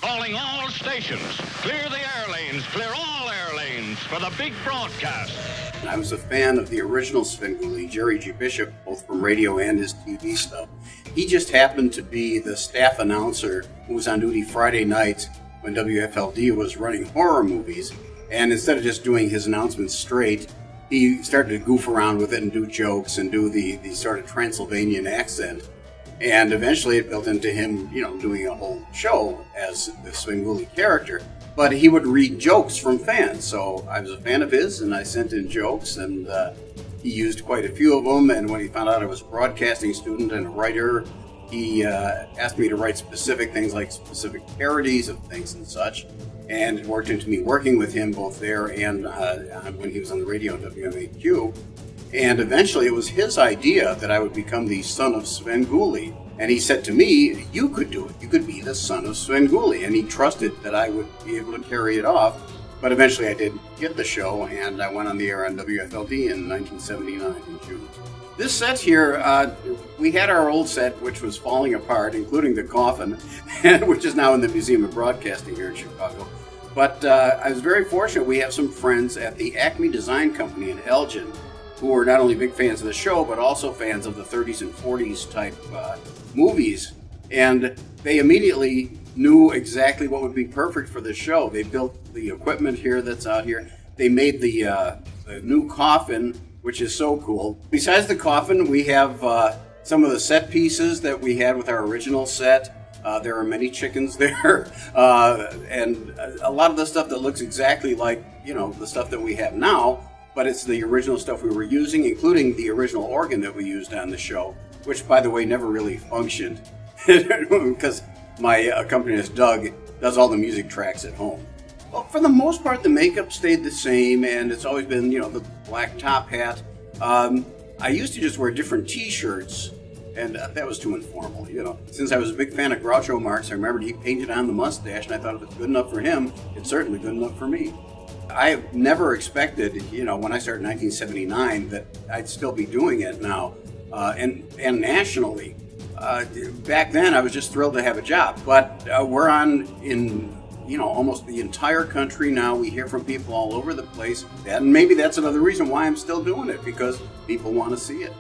Calling all stations. Clear the air lanes. Clear all air lanes for the big broadcast. I was a fan of the original Svengoolie, Jerry G. Bishop, both from radio and his TV stuff. He just happened to be the staff announcer who was on duty Friday nights when WFLD was running horror movies. And instead of just doing his announcements straight, he started to goof around with it and do jokes and do the sort of Transylvanian accent. And eventually it built into him, doing a whole show as the Svengoolie character. But he would read jokes from fans. So I was a fan of his, and I sent in jokes, and he used quite a few of them. And when he found out I was a broadcasting student and a writer, he asked me to write specific things, like specific parodies of things and such. And it worked into me working with him both there and when he was on the radio at WMAQ. And eventually it was his idea that I would become the son of Svengoolie. And he said to me, you could do it. You could be the son of Svengoolie. And he trusted that I would be able to carry it off. But eventually I did get the show, and I went on the air on WFLD in 1979 in June. This set here, we had our old set, which was falling apart, including the coffin, which is now in the Museum of Broadcasting here in Chicago. But I was very fortunate. We have some friends at the Acme Design Company in Elgin who are not only big fans of the show, but also fans of the 30s and 40s type movies. And they immediately knew exactly what would be perfect for the show. They built the equipment here that's out here. They made the new coffin, which is so cool. Besides the coffin, we have some of the set pieces that we had with our original set. There are many chickens there, and a lot of the stuff that looks exactly like, the stuff that we have now, but it's the original stuff we were using, including the original organ that we used on the show, which, by the way, never really functioned because my accompanist, Doug, does all the music tracks at home. Well, for the most part, the makeup stayed the same, and it's always been, the black top hat. I used to just wear different T-shirts, and that was too informal, Since I was a big fan of Groucho Marx, I remembered he painted on the mustache, and I thought if it's good enough for him, it's certainly good enough for me. I never expected, when I started in 1979, that I'd still be doing it now, and nationally. Back then, I was just thrilled to have a job, but we're on in almost the entire country now. We hear from people all over the place, and maybe that's another reason why I'm still doing it, because people want to see it.